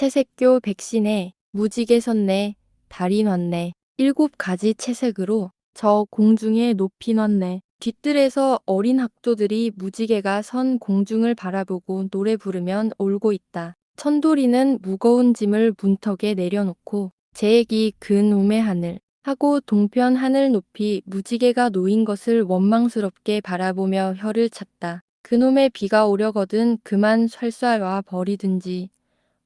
채색교 백신에 무지개 섰네, 달이 놨네, 7가지 채색으로 저 공중에 높이 놨네. 뒤뜰에서 어린 학조들이 무지개가 선 공중을 바라보고 노래 부르면 올고 있다. 천돌이는 무거운 짐을 문턱에 내려놓고 제액이 근움의 하늘 하고 동편 하늘 높이 무지개가 놓인 것을 원망스럽게 바라보며 혀를 찼다. 그놈의 비가 오려거든 그만 설사와 버리든지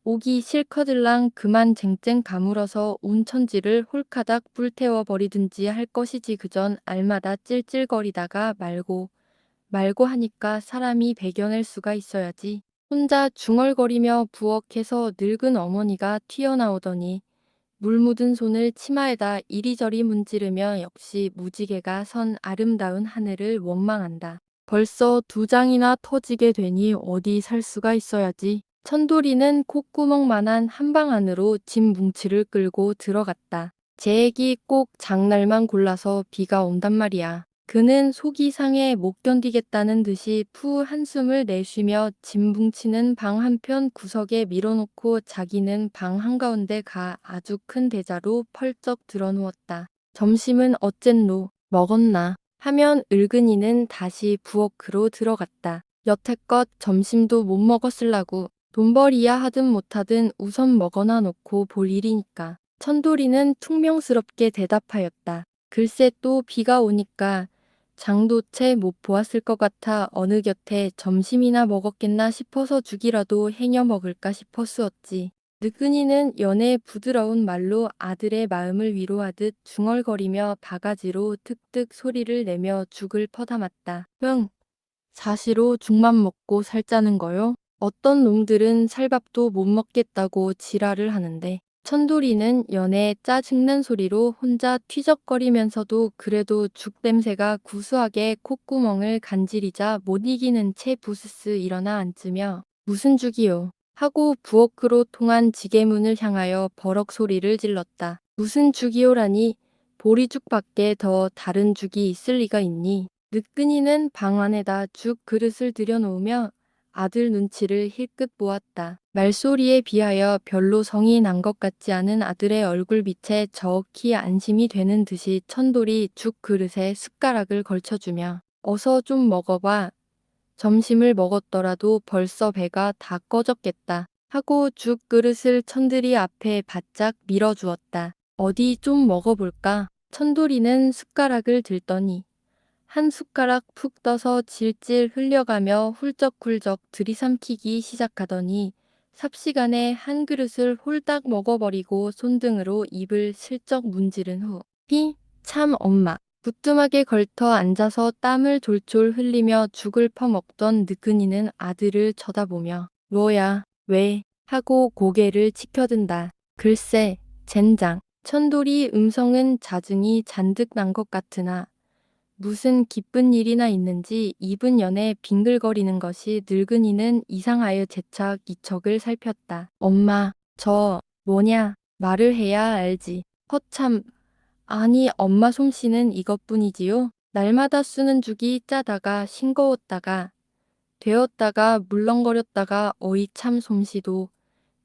오기 싫거들랑 그만 쟁쟁 가물어서 온 천지를 홀카닥 불태워 버리든지 할 것이지 그전 알마다 찔찔거리다가 말고 하니까 사람이 배겨낼 수가 있어야지. 혼자 중얼거리며 부엌에서 늙은 어머니가 튀어나오더니 물 묻은 손을 치마에다 이리저리 문지르며 역시 무지개가 선 아름다운 하늘을 원망한다. 벌써 2장이나 터지게 되니 어디 살 수가 있어야지. 천돌이는 콧구멍만한 한방 안으로 짐 뭉치를 끌고 들어갔다. 제액이 꼭 장날만 골라서 비가 온단 말이야. 그는 속이 상해 못 견디겠다는 듯이 푸 한숨을 내쉬며 짐 뭉치는 방 한편 구석에 밀어놓고 자기는 방 한가운데 가 아주 큰 대자로 펄쩍 드러누웠다. 점심은 어쨌노? 먹었나? 하면 을근이는 다시 부엌으로 들어갔다. 여태껏 점심도 못 먹었을라고 돈벌이야 하든 못하든 우선 먹어나 놓고 볼 일이니까. 천돌이는 퉁명스럽게 대답하였다. 글쎄 또 비가 오니까 장도 채 못 보았을 것 같아 어느 곁에 점심이나 먹었겠나 싶어서 죽이라도 행여 먹을까 싶었으었지. 느끈이는 연애 부드러운 말로 아들의 마음을 위로하듯 중얼거리며 바가지로 득득 소리를 내며 죽을 퍼담았다. 응, 사시로 죽만 먹고 살자는 거요? 어떤 놈들은 살밥도 못 먹겠다고 지랄을 하는데 천돌이는 연애 짜증난 소리로 혼자 튀적거리면서도 그래도 죽 냄새가 구수하게 콧구멍을 간지리자 못 이기는 채 부스스 일어나 앉으며 무슨 죽이요? 하고 부엌으로 통한 지게문을 향하여 버럭 소리를 질렀다. 무슨 죽이요라니 보리죽밖에 더 다른 죽이 있을 리가 있니? 느끈이는 방 안에다 죽 그릇을 들여놓으며 아들 눈치를 힐끗 보았다. 말소리에 비하여 별로 성이 난 것 같지 않은 아들의 얼굴빛에 저억히 안심이 되는 듯이 천돌이 죽 그릇에 숟가락을 걸쳐주며 어서 좀 먹어봐. 점심을 먹었더라도 벌써 배가 다 꺼졌겠다. 하고 죽 그릇을 천돌이 앞에 바짝 밀어주었다. 어디 좀 먹어볼까? 천돌이는 숟가락을 들더니 한 숟가락 푹 떠서 질질 흘려가며 훌쩍훌쩍 들이삼키기 시작하더니 삽시간에 한 그릇을 홀딱 먹어버리고 손등으로 입을 슬쩍 문지른 후 참 엄마. 부뚜막에 걸터 앉아서 땀을 졸졸 흘리며 죽을 퍼먹던 느끈이는 아들을 쳐다보며 뭐야, 왜? 하고 고개를 치켜든다. 글쎄, 젠장. 천돌이 음성은 자증이 잔뜩 난 것 같으나 무슨 기쁜 일이나 있는지 입은 연에 빙글거리는 것이 늙은이는 이상하여 재차 이척을 살폈다. 엄마, 저 뭐냐? 말을 해야 알지. 허참, 아니 엄마 솜씨는 이것뿐이지요? 날마다 쓰는 죽이 짜다가 싱거웠다가 되었다가 물렁거렸다가 어이 참 솜씨도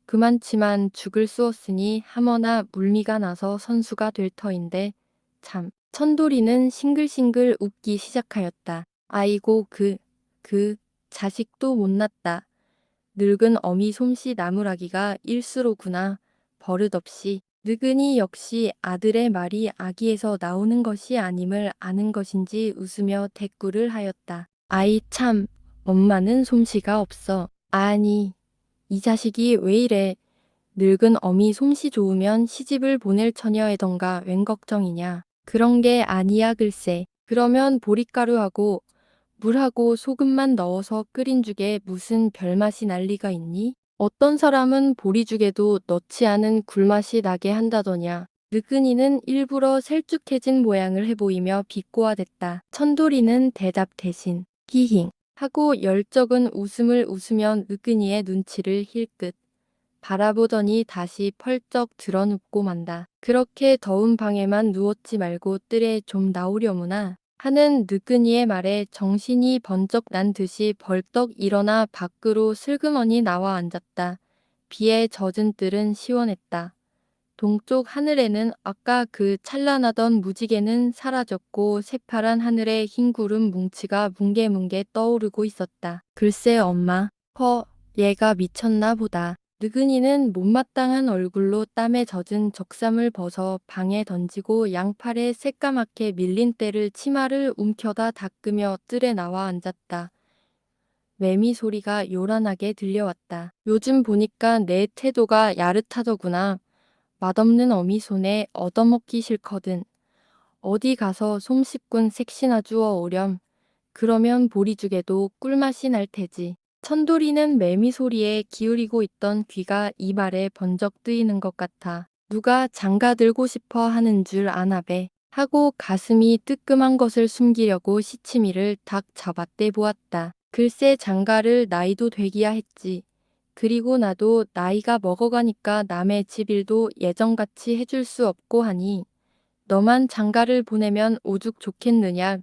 그만치만 죽을 쑤었으니 하머나 물미가 나서 선수가 될 터인데 참. 천돌이는 싱글싱글 웃기 시작하였다. 아이고 그 자식도 못났다. 늙은 어미 솜씨 나무라기가 일수로구나. 버릇없이. 느근이 역시 아들의 말이 아기에서 나오는 것이 아님을 아는 것인지 웃으며 대꾸를 하였다. 아이 참, 엄마는 솜씨가 없어. 아니, 이 자식이 왜 이래. 늙은 어미 솜씨 좋으면 시집을 보낼 처녀애던가 웬 걱정이냐. 그런 게 아니야 글쎄. 그러면 보릿가루하고 물하고 소금만 넣어서 끓인 죽에 무슨 별맛이 날 리가 있니? 어떤 사람은 보리죽에도 넣지 않은 굴맛이 나게 한다더냐. 느끈이는 일부러 셀쭉해진 모양을 해보이며 비꼬아댔다. 천돌이는 대답 대신 히힝 하고 열적은 웃음을 웃으며 느끈이의 눈치를 힐끗 바라보더니 다시 펄쩍 드러눕고 만다. 그렇게 더운 방에만 누웠지 말고 뜰에 좀 나오려무나 하는 느끈이의 말에 정신이 번쩍 난 듯이 벌떡 일어나 밖으로 슬그머니 나와 앉았다. 비에 젖은 뜰은 시원했다. 동쪽 하늘에는 아까 그 찬란하던 무지개는 사라졌고 새파란 하늘에 흰 구름 뭉치가 뭉게뭉게 떠오르고 있었다. 글쎄 엄마, 얘가 미쳤나 보다. 느근이는 못마땅한 얼굴로 땀에 젖은 적삼을 벗어 방에 던지고 양팔에 새까맣게 밀린 때를 치마를 움켜다 닦으며 뜰에 나와 앉았다. 매미 소리가 요란하게 들려왔다. 요즘 보니까 내 태도가 야릇하더구나. 맛없는 어미 손에 얻어먹기 싫거든. 어디 가서 솜씨꾼 색시나 주워 오렴. 그러면 보리죽에도 꿀맛이 날 테지. 천돌이는 매미 소리에 기울이고 있던 귀가 이 말에 번쩍 뜨이는 것 같아. 누가 장가 들고 싶어 하는 줄 아나배. 하고 가슴이 뜨끔한 것을 숨기려고 시치미를 탁 잡아떼 보았다. 글쎄 장가를 나이도 되기야 했지. 그리고 나도 나이가 먹어가니까 남의 집일도 예전같이 해줄 수 없고 하니 너만 장가를 보내면 오죽 좋겠느냐.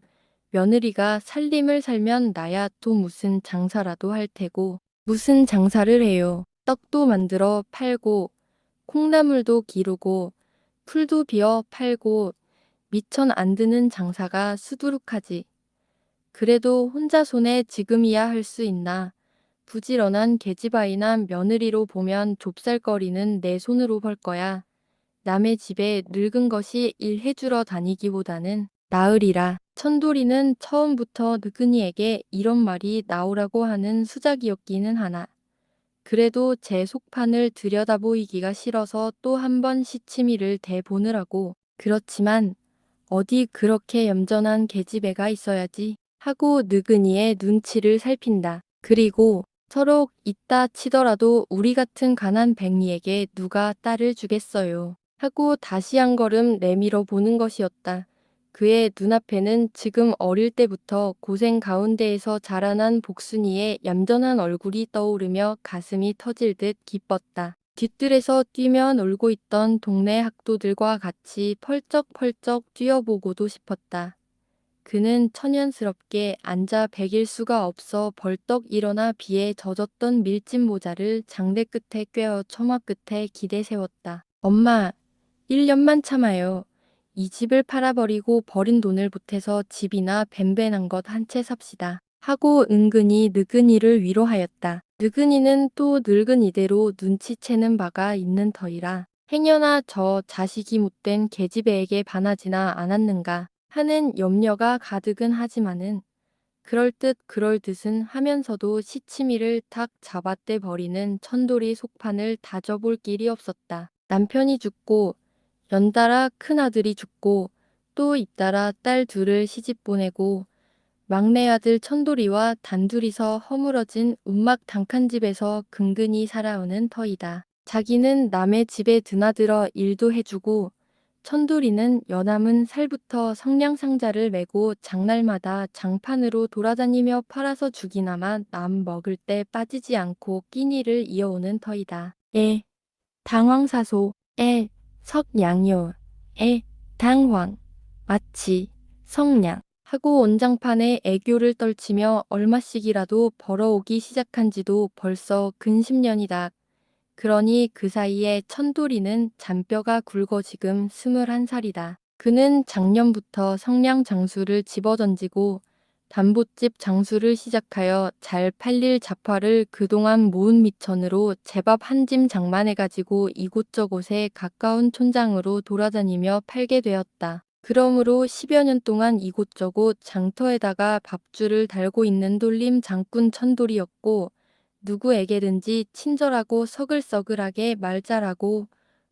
며느리가 살림을 살면 나야 또 무슨 장사라도 할 테고. 무슨 장사를 해요. 떡도 만들어 팔고 콩나물도 기르고 풀도 비어 팔고 미천 안 드는 장사가 수두룩하지. 그래도 혼자 손에 지금이야 할 수 있나. 부지런한 계집아이나 며느리로 보면 좁쌀거리는 내 손으로 벌 거야. 남의 집에 늙은 것이 일해주러 다니기보다는 나으리라. 천돌이는 처음부터 느근이에게 이런 말이 나오라고 하는 수작이었기는 하나. 그래도 제 속판을 들여다보이기가 싫어서 또 한 번 시치미를 대보느라고. 그렇지만 어디 그렇게 얌전한 계집애가 있어야지 하고 느근이의 눈치를 살핀다. 그리고 서로 있다 치더라도 우리 같은 가난 백리에게 누가 딸을 주겠어요. 하고 다시 한 걸음 내밀어 보는 것이었다. 그의 눈앞에는 지금 어릴 때부터 고생 가운데에서 자라난 복순이의 얌전한 얼굴이 떠오르며 가슴이 터질 듯 기뻤다. 뒷뜰에서 뛰며 놀고 있던 동네 학도들과 같이 펄쩍펄쩍 뛰어보고도 싶었다. 그는 천연스럽게 앉아 베길 수가 없어 벌떡 일어나 비에 젖었던 밀짚 모자를 장대 끝에 꿰어 처마 끝에 기대 세웠다. 엄마, 1년만 참아요. 이 집을 팔아버리고 버린 돈을 보태서 집이나 벤벤한 것 한 채 삽시다. 하고 은근히 느근이를 위로하였다. 느근이는 또 늙은 이대로 눈치채는 바가 있는 터이라 행여나 저 자식이 못된 계집애에게 반하지나 않았는가 하는 염려가 가득은 하지만은 그럴듯은 하면서도 시치미를 탁 잡아떼 버리는 천돌이 속판을 다져볼 길이 없었다. 남편이 죽고 연달아 큰아들이 죽고 또 잇따라 딸 둘을 시집 보내고 막내 아들 천돌이와 단둘이서 허물어진 움막 단칸집에서 근근히 살아오는 터이다. 자기는 남의 집에 드나들어 일도 해주고 천돌이는 여남은 살부터 성냥상자를 메고 장날마다 장판으로 돌아다니며 팔아서 죽이나마 남 먹을 때 빠지지 않고 끼니를 이어오는 터이다. 당황사소, 석양요, 당황, 마치, 성냥 하고 온장판에 애교를 떨치며 얼마씩이라도 벌어오기 시작한 지도 벌써 근 10년이다. 그러니 그 사이에 천돌이는 잔뼈가 굵어 지금 21살이다. 그는 작년부터 성냥 장수를 집어던지고 담보집 장수를 시작하여 잘 팔릴 잡화를 그동안 모은 미천으로 제밥 한 짐 장만해가지고 이곳저곳에 가까운 촌장으로 돌아다니며 팔게 되었다. 그러므로 10여 년 동안 이곳저곳 장터에다가 밥줄을 달고 있는 돌림 장꾼 천돌이였고 누구에게든지 친절하고 서글서글하게 말 잘하고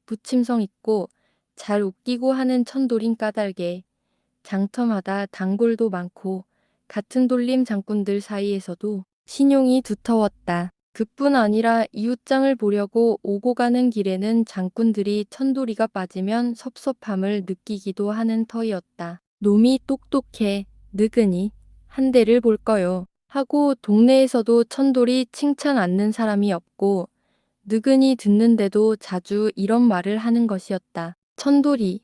부침성 있고 잘 웃기고 하는 천돌인 까닭에 장터마다 단골도 많고 같은 돌림 장꾼들 사이에서도 신용이 두터웠다. 그뿐 아니라 이웃장을 보려고 오고 가는 길에는 장꾼들이 천돌이가 빠지면 섭섭함을 느끼기도 하는 터이었다. 놈이 똑똑해, 느그니, 한 대를 볼 거요. 하고 동네에서도 천돌이 칭찬 않는 사람이 없고 느그니 듣는데도 자주 이런 말을 하는 것이었다. 천돌이,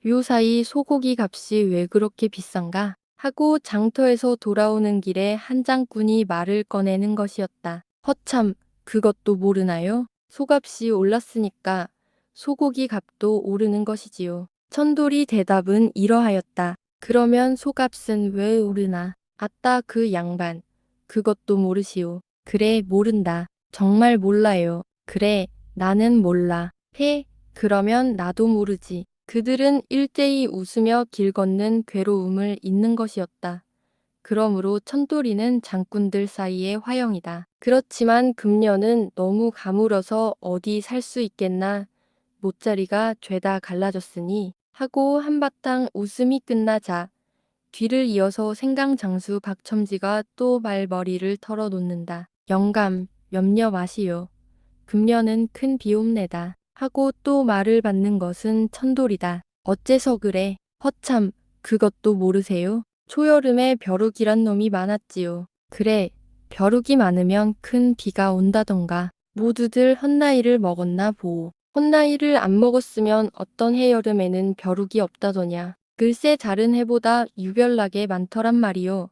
요사이 소고기 값이 왜 그렇게 비싼가? 하고 장터에서 돌아오는 길에 한 장꾼이 말을 꺼내는 것이었다. 허참, 그것도 모르나요? 소값이 올랐으니까 소고기 값도 오르는 것이지요. 천돌이 대답은 이러하였다. 그러면 소값은 왜 오르나? 아따 그 양반. 그것도 모르시오. 그래 모른다. 정말 몰라요. 그래 나는 몰라. 헤 그러면 나도 모르지. 그들은 일제히 웃으며 길 걷는 괴로움을 잊는 것이었다. 그러므로 천돌이는 장꾼들 사이의 화형이다. 그렇지만 금년은 너무 가물어서 어디 살 수 있겠나? 못자리가 죄다 갈라졌으니 하고 한바탕 웃음이 끝나자 뒤를 이어서 생강장수 박첨지가 또 말머리를 털어놓는다. 영감, 염려 마시오. 금년은 큰 비옵내다. 하고 또 말을 받는 것은 천돌이다. 어째서 그래? 허참, 그것도 모르세요? 초여름에 벼룩이란 놈이 많았지요. 그래, 벼룩이 많으면 큰 비가 온다던가. 모두들 헛나이를 먹었나 보오. 헛나이를 안 먹었으면 어떤 해여름에는 벼룩이 없다더냐. 글쎄 다른 해보다 유별나게 많더란 말이요.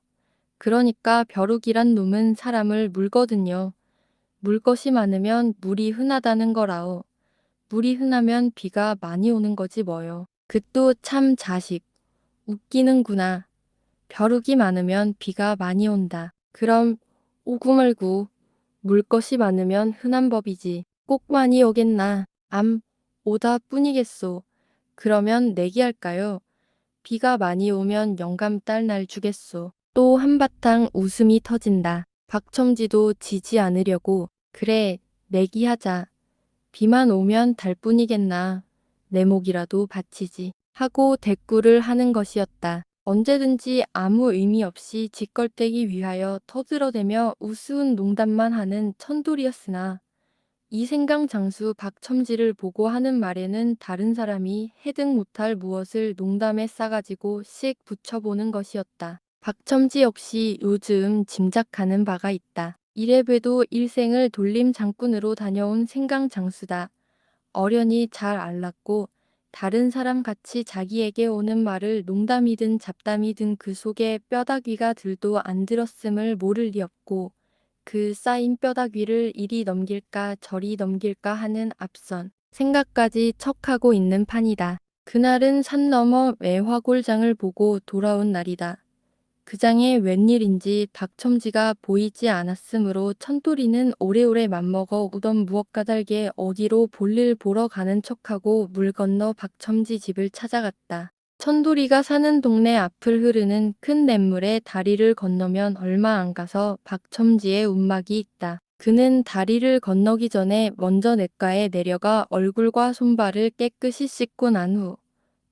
그러니까 벼룩이란 놈은 사람을 물거든요. 물 것이 많으면 물이 흔하다는 거라오. 물이 흔하면 비가 많이 오는 거지 뭐요. 그 또 참 자식. 웃기는구나. 벼룩이 많으면 비가 많이 온다. 그럼 오구 말구 물 것이 많으면 흔한 법이지. 꼭 많이 오겠나. 오다 뿐이겠소. 그러면 내기할까요? 비가 많이 오면 영감딸 날 주겠소. 또 한바탕 웃음이 터진다. 박첨지도 지지 않으려고 그래 내기하자. 비만 오면 달 뿐이겠나. 내 목이라도 바치지. 하고 대꾸를 하는 것이었다. 언제든지 아무 의미 없이 짓걸대기 위하여 터들어대며 우스운 농담만 하는 천돌이었으나 이 생강장수 박첨지를 보고 하는 말에는 다른 사람이 해득 못할 무엇을 농담에 싸가지고 씩 붙여보는 것이었다. 박첨지 역시 요즘 짐작하는 바가 있다. 이래봬도 일생을 돌림 장군으로 다녀온 생강장수다. 어련히 잘 알랐고 다른 사람 같이 자기에게 오는 말을 농담이든 잡담이든 그 속에 뼈다귀가 들도 안 들었음을 모를 리 없고 그 쌓인 뼈다귀를 이리 넘길까 저리 넘길까 하는 앞선 생각까지 척하고 있는 판이다. 그날은 산 너머 매화골장을 보고 돌아온 날이다. 그 장에 웬일인지 박첨지가 보이지 않았으므로 천돌이는 오래오래 맘먹어 우던 무엇 까닭에 어디로 볼일 보러 가는 척하고 물 건너 박첨지 집을 찾아갔다. 천돌이가 사는 동네 앞을 흐르는 큰 냇물에 다리를 건너면 얼마 안 가서 박첨지의 움막이 있다. 그는 다리를 건너기 전에 먼저 냇가에 내려가 얼굴과 손발을 깨끗이 씻고 난 후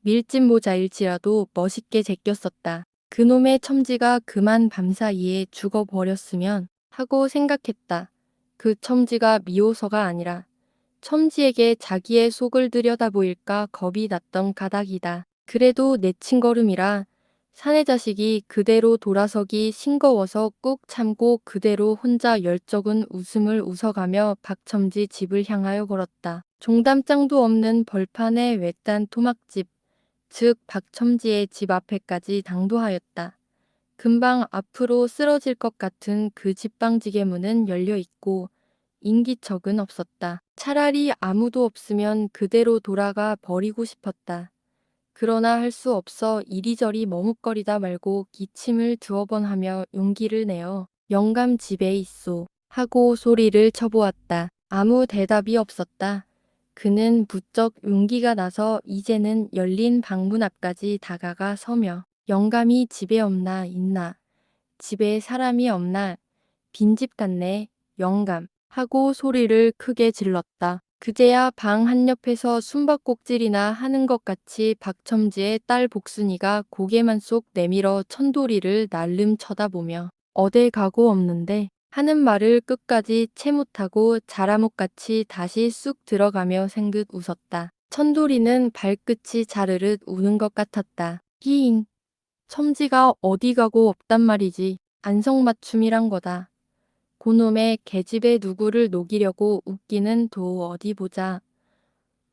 밀짚 모자일지라도 멋있게 제꼈었다. 그놈의 첨지가 그만 밤사이에 죽어버렸으면 하고 생각했다. 그 첨지가 미워서가 아니라 첨지에게 자기의 속을 들여다보일까 겁이 났던 가닥이다. 그래도 내친 걸음이라 사내 자식이 그대로 돌아서기 싱거워서 꾹 참고 그대로 혼자 열적은 웃음을 웃어가며 박첨지 집을 향하여 걸었다. 종담장도 없는 벌판의 외딴 토막집, 즉 박첨지의 집 앞에까지 당도하였다. 금방 앞으로 쓰러질 것 같은 그 집방지게 문은 열려 있고 인기척은 없었다. 차라리 아무도 없으면 그대로 돌아가 버리고 싶었다. 그러나 할 수 없어 이리저리 머뭇거리다 말고 기침을 두어 번 하며 용기를 내어 영감 집에 있소 하고 소리를 쳐보았다. 아무 대답이 없었다. 그는 부쩍 용기가 나서 이제는 열린 방문 앞까지 다가가 서며 영감이 집에 없나 있나 집에 사람이 없나 빈집 같네 영감 하고 소리를 크게 질렀다. 그제야 방 한옆에서 숨바꼭질이나 하는 것 같이 박첨지의 딸 복순이가 고개만 쏙 내밀어 천돌이를 날름 쳐다보며 어딜 가고 없는데 하는 말을 끝까지 채 못하고 자라못같이 다시 쑥 들어가며 생긋 웃었다. 천돌이는 발끝이 자르르 우는 것 같았다. 히잉, 첨지가 어디 가고 없단 말이지. 안성맞춤이란 거다. 고놈의 계집애 누구를 녹이려고 웃기는 도 어디 보자.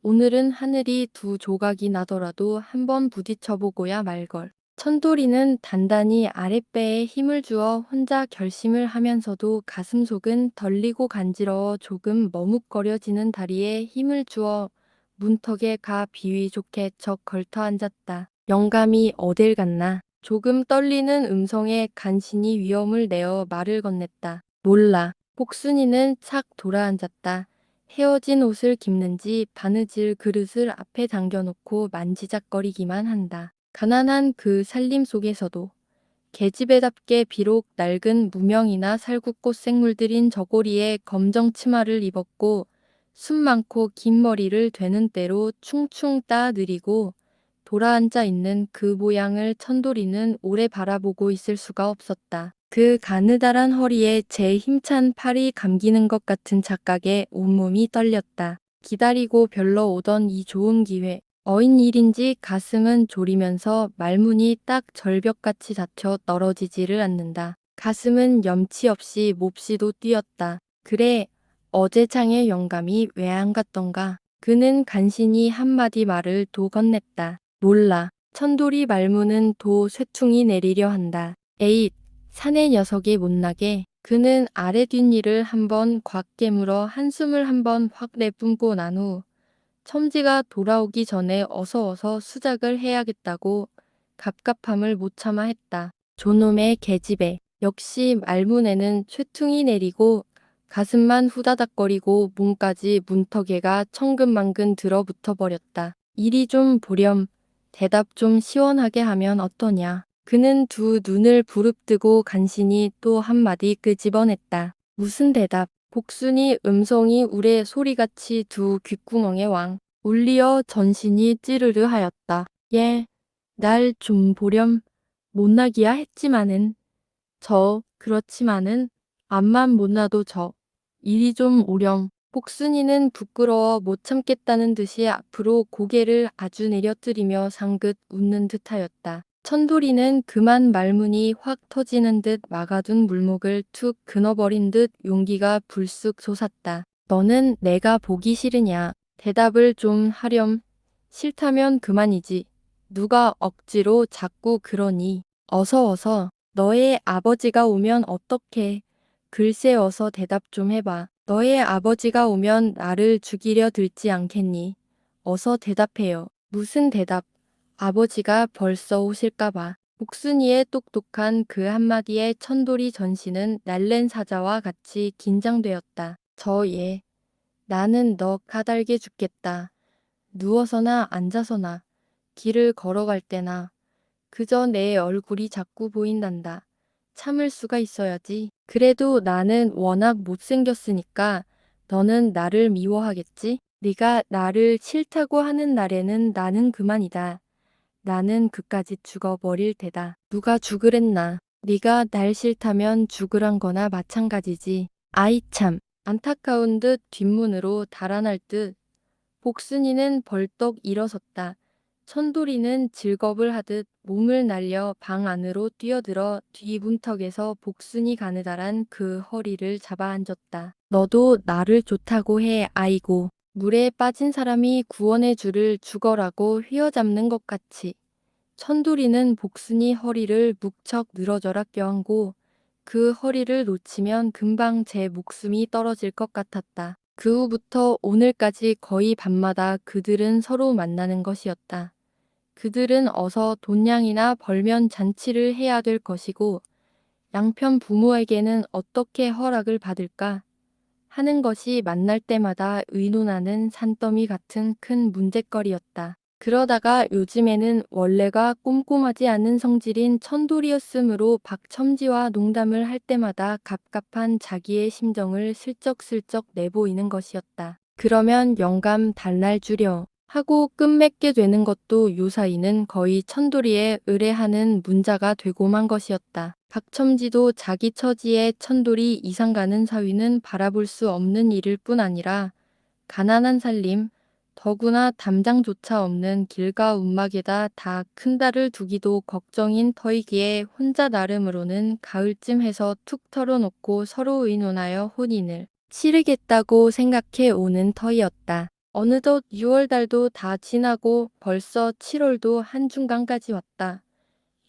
오늘은 하늘이 두 조각이 나더라도 한번 부딪혀보고야 말걸. 천돌이는 단단히 아랫배에 힘을 주어 혼자 결심을 하면서도 가슴속은 떨리고 간지러워 조금 머뭇거려지는 다리에 힘을 주어 문턱에 가 비위 좋게 적 걸터 앉았다. 영감이 어딜 갔나? 조금 떨리는 음성에 간신히 위험을 내어 말을 건넸다. 몰라. 복순이는 착 돌아앉았다. 헤어진 옷을 깁는지 바느질 그릇을 앞에 당겨놓고 만지작거리기만 한다. 가난한 그 살림 속에서도 계집애답게 비록 낡은 무명이나 살구꽃 생물들인 저고리에 검정 치마를 입었고 숨 많고 긴 머리를 되는 대로 충충 따 느리고 돌아앉아 있는 그 모양을 천돌이는 오래 바라보고 있을 수가 없었다. 그 가느다란 허리에 제 힘찬 팔이 감기는 것 같은 착각에 온몸이 떨렸다. 기다리고 별로 오던 이 좋은 기회. 어인 일인지 가슴은 졸이면서 말문이 딱 절벽같이 닫혀 떨어지지를 않는다. 가슴은 염치 없이 몹시도 뛰었다. 그래, 어제 장의 영감이 왜 안 갔던가? 그는 간신히 한마디 말을 도 건넸다. 몰라. 천돌이 말문은 도 쇠퉁이 내리려 한다. 에잇, 사내 녀석이 못나게. 그는 아래 뒷일을 한번 곽 깨물어 한숨을 한번 확 내뿜고 난 후 첨지가 돌아오기 전에 어서 수작을 해야겠다고 갑갑함을 못 참아 했다. 조놈의 계집애. 역시 말문에는 쇠퉁이 내리고 가슴만 후다닥거리고 몸까지 문턱에가 천근만근 들어붙어 버렸다. 이리 좀 보렴. 대답 좀 시원하게 하면 어떠냐. 그는 두 눈을 부릅뜨고 간신히 또 한마디 끄집어냈다. 무슨 대답? 복순이 음성이 우레 소리같이 두 귓구멍에 왕 울리어 전신이 찌르르 하였다. 예, 날 좀 보렴. 못나기야 했지만은 그렇지만은 암만 못나도 이리 좀 오렴. 복순이는 부끄러워 못 참겠다는 듯이 앞으로 고개를 아주 내려뜨리며 상긋 웃는 듯하였다. 천돌이는 그만 말문이 확 터지는 듯 막아둔 물목을 툭 끊어버린 듯 용기가 불쑥 솟았다. 너는 내가 보기 싫으냐? 대답을 좀 하렴. 싫다면 그만이지. 누가 억지로 자꾸 그러니. 어서 너의 아버지가 오면 어떡해. 글쎄 어서 대답 좀 해봐. 너의 아버지가 오면 나를 죽이려 들지 않겠니? 어서 대답해요. 무슨 대답? 아버지가 벌써 오실까봐. 복순이의 똑똑한 그 한마디에 천돌이 전신은 날랜 사자와 같이 긴장되었다. 나는 너 까닭에 죽겠다. 누워서나 앉아서나 길을 걸어갈 때나 그저 내 얼굴이 자꾸 보인단다. 참을 수가 있어야지. 그래도 나는 워낙 못생겼으니까 너는 나를 미워하겠지? 네가 나를 싫다고 하는 날에는 나는 그만이다. 나는 그까짓 죽어버릴 테다. 누가 죽으랬나? 네가 날 싫다면 죽으란 거나 마찬가지지. 아이 참. 안타까운 듯 뒷문으로 달아날 듯 복순이는 벌떡 일어섰다. 천돌이는 즐겁을 하듯 몸을 날려 방 안으로 뛰어들어 뒤 문턱에서 복순이 가느다란 그 허리를 잡아 앉았다. 너도 나를 좋다고 해. 아이고. 물에 빠진 사람이 구원의 줄을 죽어라고 휘어잡는 것 같이. 천돌이는 복순이 허리를 묵척 늘어져라 껴안고 그 허리를 놓치면 금방 제 목숨이 떨어질 것 같았다. 그 후부터 오늘까지 거의 밤마다 그들은 서로 만나는 것이었다. 그들은 어서 돈냥이나 벌면 잔치를 해야 될 것이고 양편 부모에게는 어떻게 허락을 받을까 하는 것이 만날 때마다 의논하는 산더미 같은 큰 문제거리였다. 그러다가 요즘에는 원래가 꼼꼼하지 않은 성질인 천돌이였으므로 박첨지와 농담을 할 때마다 갑갑한 자기의 심정을 슬쩍슬쩍 내보이는 것이었다. 그러면 영감 달날 주려 하고 끝맺게 되는 것도 요사이는 거의 천돌이의 의뢰하는 문자가 되고만 것이었다. 박첨지도 자기 처지에 천돌이 이상가는 사위는 바라볼 수 없는 일일 뿐 아니라 가난한 살림, 더구나 담장조차 없는 길가 움막에다 다 큰 딸을 두기도 걱정인 터이기에 혼자 나름으로는 가을쯤 해서 툭 털어놓고 서로 의논하여 혼인을 치르겠다고 생각해 오는 터이었다. 어느덧 6월달도 다 지나고 벌써 7월도 한중간까지 왔다.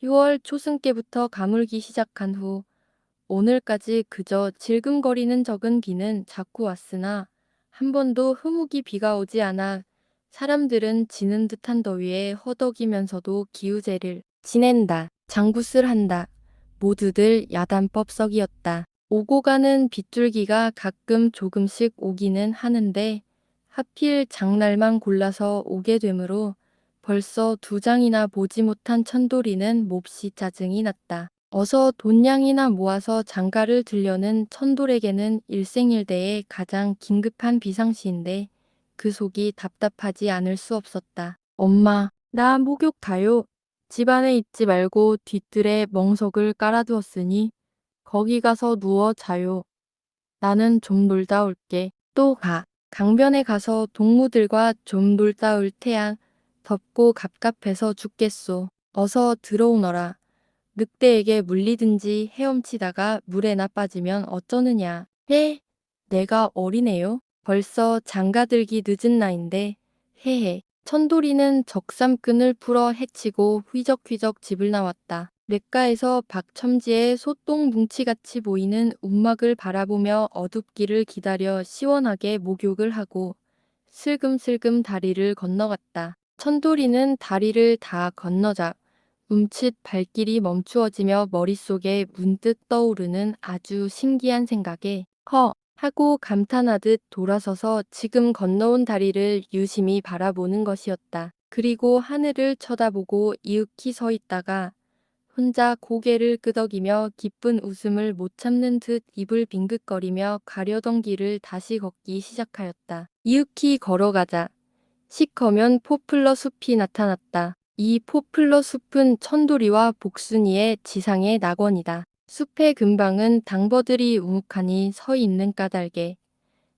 6월 초승께부터 가물기 시작한 후 오늘까지 그저 질금거리는 적은 비는 자꾸 왔으나 한 번도 흐무기 비가 오지 않아 사람들은 지는 듯한 더위에 허덕이면서도 기우제를 지낸다. 장굿을 한다. 모두들 야단법석이었다. 오고 가는 빗줄기가 가끔 조금씩 오기는 하는데 하필 장날만 골라서 오게 되므로 벌써 2장이나 보지 못한 천돌이는 몹시 짜증이 났다. 어서 돈량이나 모아서 장가를 들려는 천돌에게는 일생일대의 가장 긴급한 비상시인데 그 속이 답답하지 않을 수 없었다. 엄마, 나 목욕 가요. 집안에 있지 말고 뒤뜰에 멍석을 깔아두었으니 거기 가서 누워 자요. 나는 좀 놀다 올게. 또 가. 강변에 가서 동무들과 좀 놀다 올 테야. 덥고 갑갑해서 죽겠소. 어서 들어오너라. 늑대에게 물리든지 헤엄치다가 물에나 빠지면 어쩌느냐. 내가 어리네요. 벌써 장가들기 늦은 나인데. 헤헤. 천돌이는 적삼끈을 풀어 헤치고 휘적휘적 집을 나왔다. 냇가에서 박첨지의 소똥 뭉치같이 보이는 움막을 바라보며 어둡기를 기다려 시원하게 목욕을 하고 슬금슬금 다리를 건너갔다. 천돌이는 다리를 다 건너자 움칫 발길이 멈추어지며 머릿속에 문득 떠오르는 아주 신기한 생각에 하고 감탄하듯 돌아서서 지금 건너온 다리를 유심히 바라보는 것이었다. 그리고 하늘을 쳐다보고 이윽히 서 있다가 혼자 고개를 끄덕이며 기쁜 웃음을 못 참는 듯 입을 빙긋거리며 가려던 길을 다시 걷기 시작하였다. 이윽히 걸어가자 시커먼 포플러 숲이 나타났다. 이 포플러 숲은 천돌이와 복순이의 지상의 낙원이다. 숲의 근방은 당버들이 우묵하니 서 있는 까닭에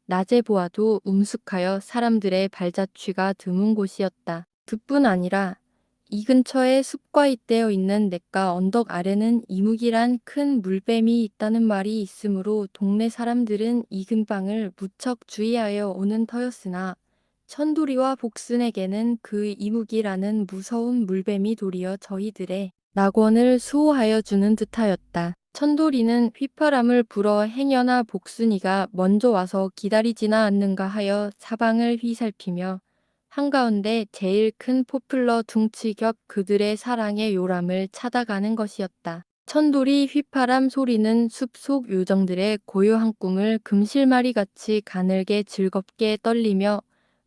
낮에 보아도 움숙하여 사람들의 발자취가 드문 곳이었다. 그뿐 아니라 이 근처에 숲과 잇대어 있는 냇가 언덕 아래는 이묵이란 큰 물뱀이 있다는 말이 있으므로 동네 사람들은 이 근방을 무척 주의하여 오는 터였으나 천돌이와 복순에게는 그 이묵이라는 무서운 물뱀이 도리어 저희들의 낙원을 수호하여 주는 듯하였다. 천돌이는 휘파람을 불어 행여나 복순이가 먼저 와서 기다리지나 않는가 하여 사방을 휘살피며 한가운데 제일 큰 포플러 둥치 겹 그들의 사랑의 요람을 찾아가는 것이었다. 천돌이 휘파람 소리는 숲속 요정들의 고요한 꿈을 금실마리같이 가늘게 즐겁게 떨리며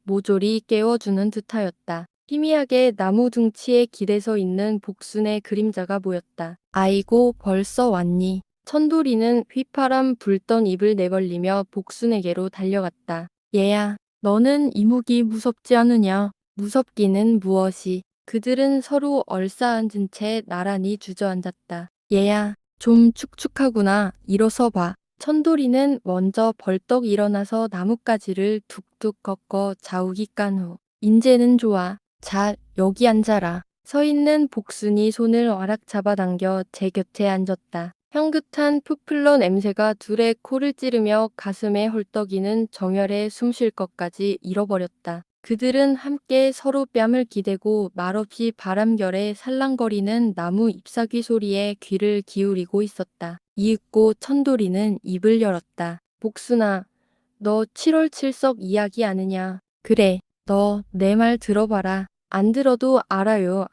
모조리 깨워주는 듯하였다. 희미하게 나무 둥치에 기대서 있는 복순의 그림자가 보였다. 아이고 벌써 왔니? 천돌이는 휘파람 불던 입을 내벌리며 복순에게로 달려갔다. 얘야, 너는 이묵이 무섭지 않으냐? 무섭기는 무엇이? 그들은 서로 얼싸앉은 채 나란히 주저앉았다. 얘야, 좀 축축하구나. 일어서 봐. 천돌이는 먼저 벌떡 일어나서 나뭇가지를 툭툭 꺾어 자욱이 깐 후 인제는 좋아. 자, 여기 앉아라. 서 있는 복순이 손을 와락 잡아당겨 제 곁에 앉았다. 향긋한 푸플러 냄새가 둘의 코를 찌르며 가슴에 헐떡이는 정열에 숨 쉴 것까지 잃어버렸다. 그들은 함께 서로 뺨을 기대고 말없이 바람결에 살랑거리는 나무 잎사귀 소리에 귀를 기울이고 있었다. 이윽고 천돌이는 입을 열었다. 복순아, 너 7월 7석 이야기 아느냐? 그래, 너 내 말 들어봐라. 안 들어도 알아요.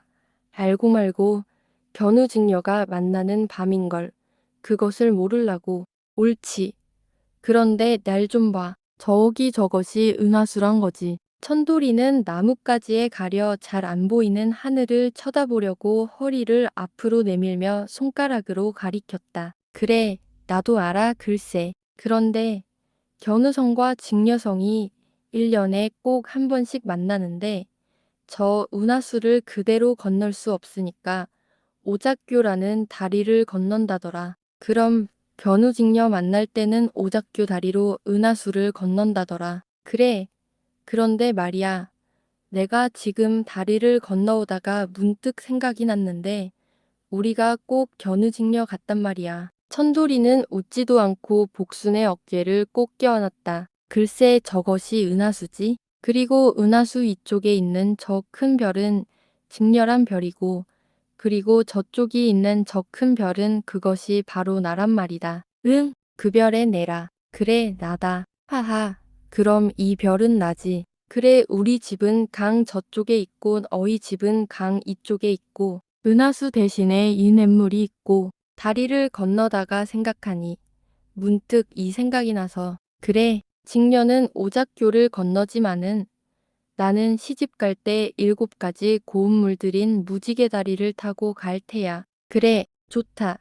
알고 말고 견우직녀가 만나는 밤인걸. 그것을 모를라고. 옳지. 그런데 날 좀 봐. 저기 저것이 은하수란 거지. 천돌이는 나뭇가지에 가려 잘 안 보이는 하늘을 쳐다보려고 허리를 앞으로 내밀며 손가락으로 가리켰다. 그래, 나도 알아, 글쎄. 그런데 견우성과 직녀성이 1년에 꼭 한 번씩 만나는데 저 은하수를 그대로 건널 수 없으니까 오작교라는 다리를 건넌다더라. 그럼 견우직녀 만날 때는 오작교 다리로 은하수를 건넌다더라. 그래. 그런데 말이야. 내가 지금 다리를 건너오다가 문득 생각이 났는데 우리가 꼭 견우직녀 같단 말이야. 천돌이는 웃지도 않고 복순의 어깨를 꼭 껴안았다. 글쎄 저것이 은하수지? 그리고 은하수 위쪽에 있는 저 큰 별은 직렬한 별이고 그리고 저쪽이 있는 저 큰 별은 그것이 바로 나란 말이다. 응, 그 별에 내라. 그래, 나다. 하하. 그럼 이 별은 나지. 그래, 우리 집은 강 저쪽에 있고 너희 집은 강 이쪽에 있고 은하수 대신에 이 냇물이 있고 다리를 건너다가 생각하니 문득 이 생각이 나서 그래, 직녀는 오작교를 건너지만은 나는 시집 갈 때 7가지 고운 물들인 무지개 다리를 타고 갈 테야. 그래, 좋다.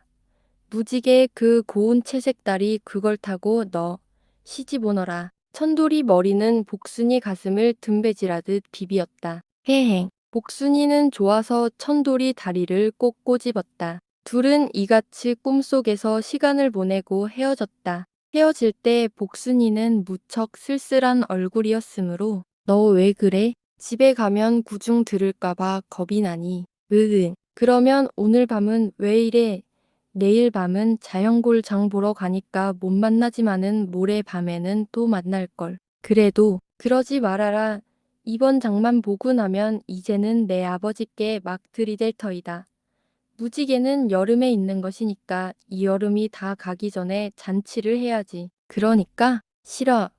무지개 그 고운 채색 다리 그걸 타고 너 시집 오너라. 천돌이 머리는 복순이 가슴을 등배질하듯 비비었다. 헤행. 복순이는 좋아서 천돌이 다리를 꼭 꼬집었다. 둘은 이같이 꿈속에서 시간을 보내고 헤어졌다. 헤어질 때 복순이는 무척 쓸쓸한 얼굴이었으므로 너 왜 그래? 집에 가면 구중 들을까봐 겁이 나니. 으응. 그러면 오늘 밤은 왜 이래? 내일 밤은 자연골 장 보러 가니까 못 만나지만은 모레 밤에는 또 만날걸. 그래도 그러지 말아라. 이번 장만 보고 나면 이제는 내 아버지께 막 들이댈 터이다. 무지개는 여름에 있는 것이니까 이 여름이 다 가기 전에 잔치를 해야지. 그러니까 싫어.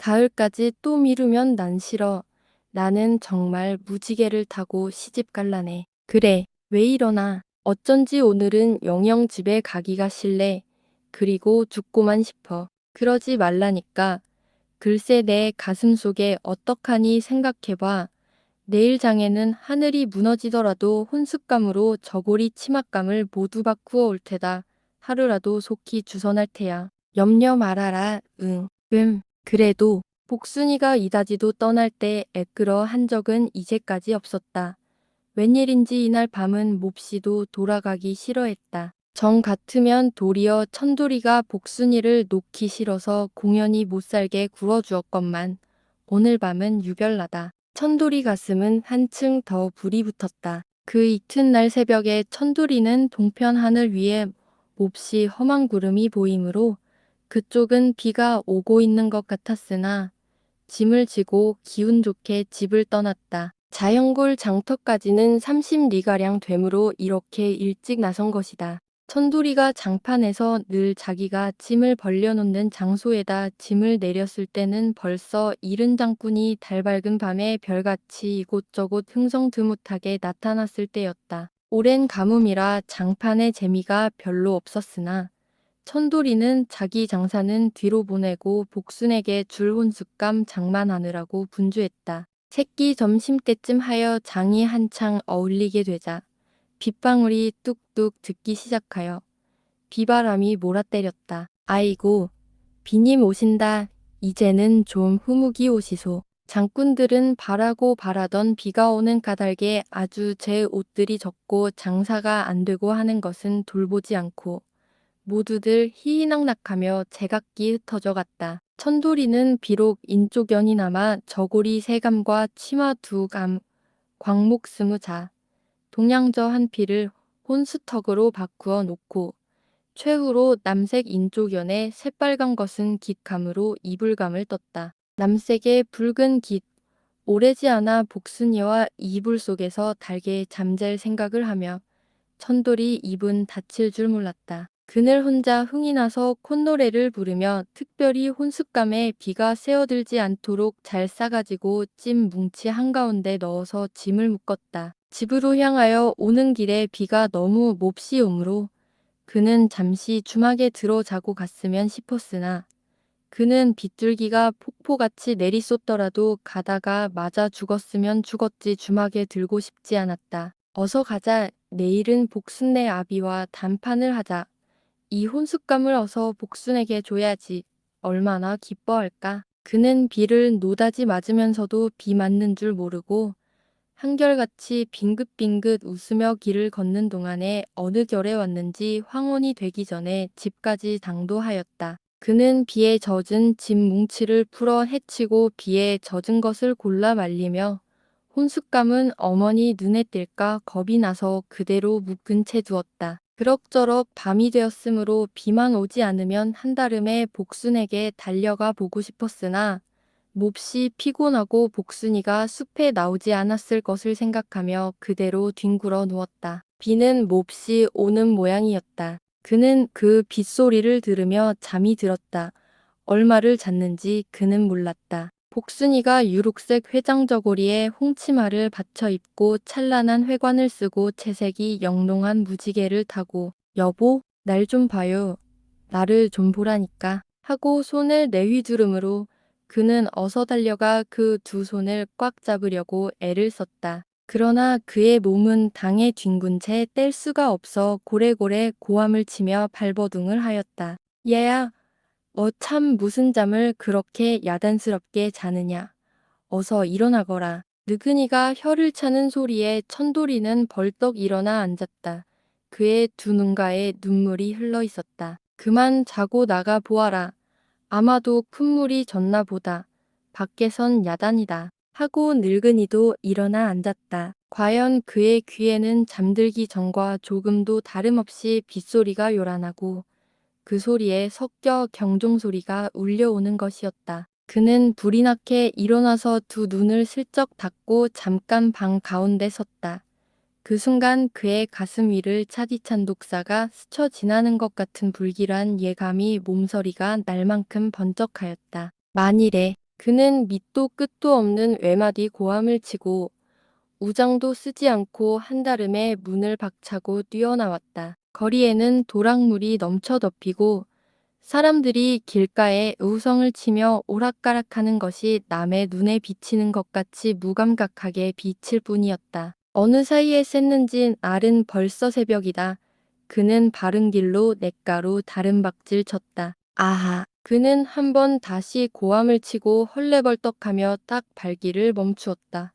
가을까지 또 미루면 난 싫어. 나는 정말 무지개를 타고 시집 갈라네. 그래, 왜 이러나. 어쩐지 오늘은 영영 집에 가기가 싫네. 그리고 죽고만 싶어. 그러지 말라니까. 글쎄 내 가슴 속에 어떡하니 생각해봐. 내일 장에는 하늘이 무너지더라도 혼숫감으로 저고리 치맛감을 모두 바꾸어 올 테다. 하루라도 속히 주선할 테야. 염려 말아라. 응. 그래도 복순이가 이다지도 떠날 때 애끌어 한 적은 이제까지 없었다. 웬일인지 이날 밤은 몹시도 돌아가기 싫어했다. 정 같으면 도리어 천돌이가 복순이를 놓기 싫어서 공연히 못살게 굴어주었건만 오늘 밤은 유별나다. 천돌이 가슴은 한층 더 불이 붙었다. 그 이튿날 새벽에 천돌이는 동편 하늘 위에 몹시 험한 구름이 보이므로 그쪽은 비가 오고 있는 것 같았으나 짐을 지고 기운 좋게 집을 떠났다. 자연골 장터까지는 30리가량 되므로 이렇게 일찍 나선 것이다. 천돌이가 장판에서 늘 자기가 짐을 벌려놓는 장소에다 짐을 내렸을 때는 벌써 이른 장꾼이 달밝은 밤에 별같이 이곳저곳 흥성드뭇하게 나타났을 때였다. 오랜 가뭄이라 장판의 재미가 별로 없었으나 천돌이는 자기 장사는 뒤로 보내고 복순에게 줄 혼숫감 장만하느라고 분주했다. 새끼 점심때쯤 하여 장이 한창 어울리게 되자 빗방울이 뚝뚝 듣기 시작하여 비바람이 몰아때렸다. 아이고, 비님 오신다. 이제는 좀 흐무기 오시소. 장꾼들은 바라고 바라던 비가 오는 까닭에 아주 제 옷들이 젖고 장사가 안 되고 하는 것은 돌보지 않고 모두들 희희낙낙하며 제각기 흩어져 갔다. 천돌이는 비록 인쪽연이나마 저고리 3감과 치마 2감, 광목 20자, 동양저 한 피를 혼수턱으로 바꾸어 놓고 최후로 남색 인쪽연에 새빨간 것은 깃감으로 이불감을 떴다. 남색의 붉은 깃, 오래지 않아 복순이와 이불 속에서 달게 잠잘 생각을 하며 천돌이 입은 다칠 줄 몰랐다. 그늘 혼자 흥이 나서 콧노래를 부르며 특별히 혼숫감에 비가 새어들지 않도록 잘 싸가지고 찜 뭉치 한가운데 넣어서 짐을 묶었다. 집으로 향하여 오는 길에 비가 너무 몹시 오므로 그는 잠시 주막에 들어 자고 갔으면 싶었으나 그는 빗줄기가 폭포같이 내리쏟더라도 가다가 맞아 죽었으면 죽었지 주막에 들고 싶지 않았다. 어서 가자. 내일은 복순네 아비와 단판을 하자. 이 혼숫감을 어서 복순에게 줘야지. 얼마나 기뻐할까. 그는 비를 노다지 맞으면서도 비 맞는 줄 모르고 한결같이 빙긋빙긋 웃으며 길을 걷는 동안에 어느 결에 왔는지 황혼이 되기 전에 집까지 당도하였다. 그는 비에 젖은 짐 뭉치를 풀어 헤치고 비에 젖은 것을 골라 말리며 혼숫감은 어머니 눈에 띌까 겁이 나서 그대로 묶은 채 두었다. 그럭저럭 밤이 되었으므로 비만 오지 않으면 한달음에 복순에게 달려가 보고 싶었으나 몹시 피곤하고 복순이가 숲에 나오지 않았을 것을 생각하며 그대로 뒹굴어 누웠다. 비는 몹시 오는 모양이었다. 그는 그 빗소리를 들으며 잠이 들었다. 얼마를 잤는지 그는 몰랐다. 복순이가 유록색 회장저고리에 홍치마를 받쳐 입고 찬란한 회관을 쓰고 채색이 영롱한 무지개를 타고 여보, 날 좀 봐요. 나를 좀 보라니까 하고 손을 내휘두르므로 그는 어서 달려가 그 두 손을 꽉 잡으려고 애를 썼다. 그러나 그의 몸은 당에 뒹군 채 뗄 수가 없어 고래고래 고함을 치며 발버둥을 하였다. 얘야, 참 무슨 잠을 그렇게 야단스럽게 자느냐. 어서 일어나거라. 느그니가 혀를 차는 소리에 천돌이는 벌떡 일어나 앉았다. 그의 두 눈가에 눈물이 흘러 있었다. 그만 자고 나가 보아라. 아마도 콧물이 졌나 보다. 밖에선 야단이다. 하고 늙은이도 일어나 앉았다. 과연 그의 귀에는 잠들기 전과 조금도 다름없이 빗소리가 요란하고 그 소리에 섞여 경종소리가 울려오는 것이었다. 그는 불이 나게 일어나서 두 눈을 슬쩍 닫고 잠깐 방 가운데 섰다. 그 순간 그의 가슴 위를 차디찬 독사가 스쳐 지나는 것 같은 불길한 예감이 몸서리가 날 만큼 번쩍하였다. 만일에 그는 밑도 끝도 없는 외마디 고함을 치고 우장도 쓰지 않고 한달음에 문을 박차고 뛰어나왔다. 거리에는 도랑물이 넘쳐 덮이고 사람들이 길가에 우성을 치며 오락가락하는 것이 남의 눈에 비치는 것 같이 무감각하게 비칠 뿐이었다. 어느 사이에 샜는진 알은 벌써 새벽이다. 그는 바른 길로 냇가로 다른 박질 쳤다. 아하! 그는 한 번 다시 고함을 치고 헐레벌떡하며 딱 발길을 멈추었다.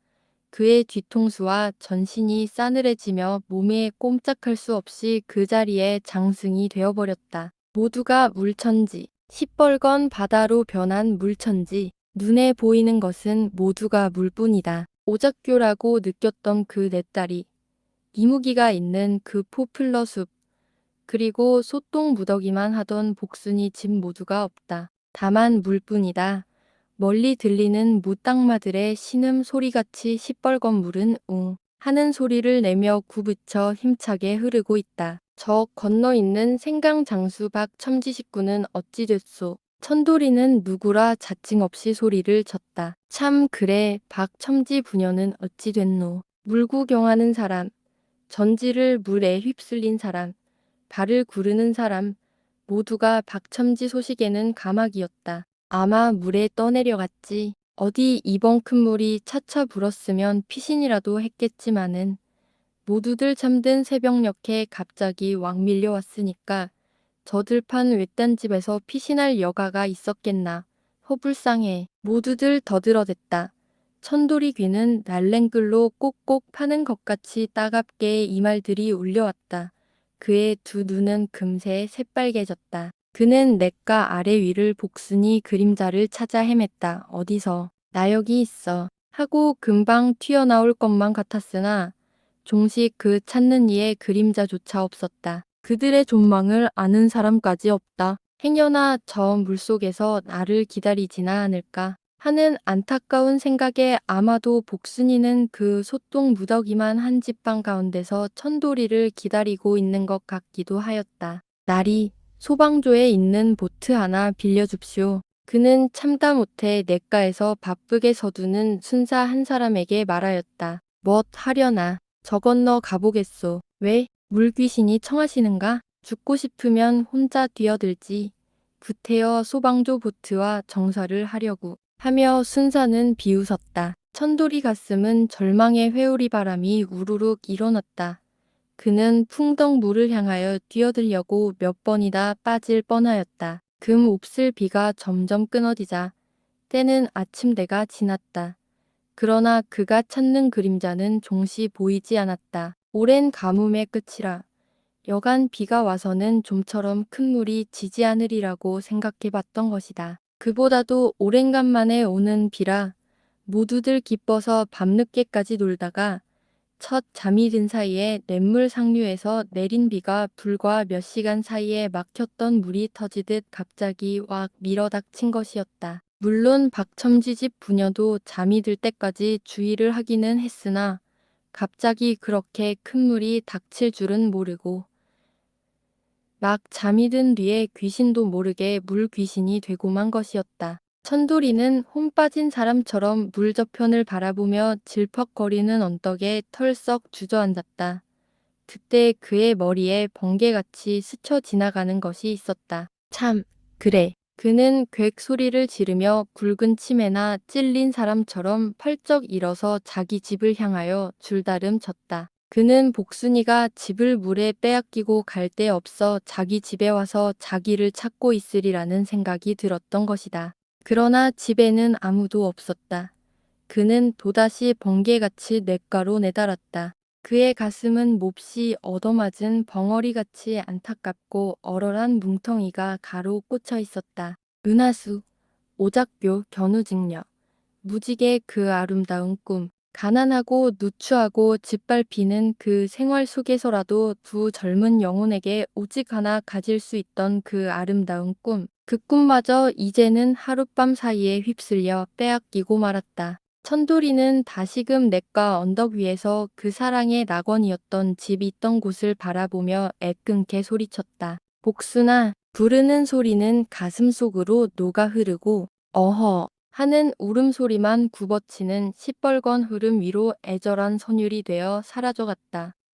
그의 뒤통수와 전신이 싸늘해지며 몸에 꼼짝할 수 없이 그 자리에 장승이 되어버렸다. 모두가 물천지, 시뻘건 바다로 변한 물천지, 눈에 보이는 것은 모두가 물뿐이다. 오작교라고 느꼈던 그 내 딸이, 이무기가 있는 그 포플러 숲, 그리고 소똥 무더기만 하던 복순이 집 모두가 없다. 다만 물뿐이다. 멀리 들리는 무땅마들의 신음 소리같이 시뻘건 물은 웅 하는 소리를 내며 굽으쳐 힘차게 흐르고 있다. 저 건너 있는 생강 장수 박 첨지 식구는 어찌 됐소? 천돌이는 누구라 자칭 없이 소리를 쳤다. 참 그래, 박 첨지 부녀는 어찌 됐노? 물구경하는 사람, 전지를 물에 휩쓸린 사람, 발을 구르는 사람, 모두가 박첨지 소식에는 가마기였다. 아마 물에 떠내려갔지. 어디 이번 큰 물이 차차 불었으면 피신이라도 했겠지만은 모두들 잠든 새벽녘에 갑자기 왕 밀려왔으니까 저 들판 외딴 집에서 피신할 여가가 있었겠나. 허불쌍해. 모두들 더들어댔다. 천돌이 귀는 날랭글로 꼭꼭 파는 것 같이 따갑게 이 말들이 울려왔다. 그의 두 눈은 금세 새빨개졌다. 그는 냇가 아래 위를 복순이 그림자를 찾아 헤맸다. 어디서? 나 여기 있어. 하고 금방 튀어나올 것만 같았으나 종식 그 찾는 이의 그림자조차 없었다. 그들의 존망을 아는 사람까지 없다. 행여나 저 물속에서 나를 기다리지나 않을까 하는 안타까운 생각에 아마도 복순이는 그 소똥 무더기만 한 집방 가운데서 천돌이를 기다리고 있는 것 같기도 하였다. 날이 소방조에 있는 보트 하나 빌려줍시오. 그는 참다 못해 냇가에서 바쁘게 서두는 순사 한 사람에게 말하였다. 뭣 하려나? 저 건너 가보겠소. 왜? 물귀신이 청하시는가? 죽고 싶으면 혼자 뛰어들지. 구태여 소방조 보트와 정사를 하려고 하며 순사는 비웃었다. 천돌이 가슴은 절망의 회오리 바람이 우르륵 일어났다. 그는 풍덩 물을 향하여 뛰어들려고 몇 번이나 빠질 뻔하였다. 금 옵슬 비가 점점 끊어지자 때는 아침대가 지났다. 그러나 그가 찾는 그림자는 종시 보이지 않았다. 오랜 가뭄의 끝이라 여간 비가 와서는 좀처럼 큰 물이 지지 않으리라고 생각해 봤던 것이다. 그보다도 오랜간만에 오는 비라 모두들 기뻐서 밤늦게까지 놀다가 첫 잠이 든 사이에 냇물 상류에서 내린 비가 불과 몇 시간 사이에 막혔던 물이 터지듯 갑자기 확 밀어닥친 것이었다. 물론 박첨지 집 부녀도 잠이 들 때까지 주의를 하기는 했으나 갑자기 그렇게 큰 물이 닥칠 줄은 모르고 막 잠이 든 뒤에 귀신도 모르게 물귀신이 되고만 것이었다. 천돌이는 홈 빠진 사람처럼 물 저편을 바라보며 질퍽거리는 언덕에 털썩 주저앉았다. 그때 그의 머리에 번개같이 스쳐 지나가는 것이 있었다. 참, 그래. 그는 괭 소리를 지르며 굵은 치매나 찔린 사람처럼 펄쩍 일어서 자기 집을 향하여 줄다름 쳤다. 그는 복순이가 집을 물에 빼앗기고 갈 데 없어 자기 집에 와서 자기를 찾고 있으리라는 생각이 들었던 것이다. 그러나 집에는 아무도 없었다. 그는 또다시 번개같이 냇가로 내달았다. 그의 가슴은 몹시 얻어맞은 벙어리같이 안타깝고 얼얼한 뭉텅이가 가로 꽂혀 있었다. 은하수, 오작교, 견우직녀, 무지개 그 아름다운 꿈, 가난하고 누추하고 짓밟히는 그 생활 속에서라도 두 젊은 영혼에게 오직 하나 가질 수 있던 그 아름다운 꿈, 그 꿈마저 이제는 하룻밤 사이에 휩쓸려 빼앗기고 말았다. 천돌이는 다시금 냇가 언덕 위에서 그 사랑의 낙원이었던 집이 있던 곳을 바라보며 애끓게 소리쳤다. 복순아, 부르는 소리는 가슴 속으로 녹아 흐르고 어허 하는 울음소리만 굽어치는 시뻘건 흐름 위로 애절한 선율이 되어 사라져갔다.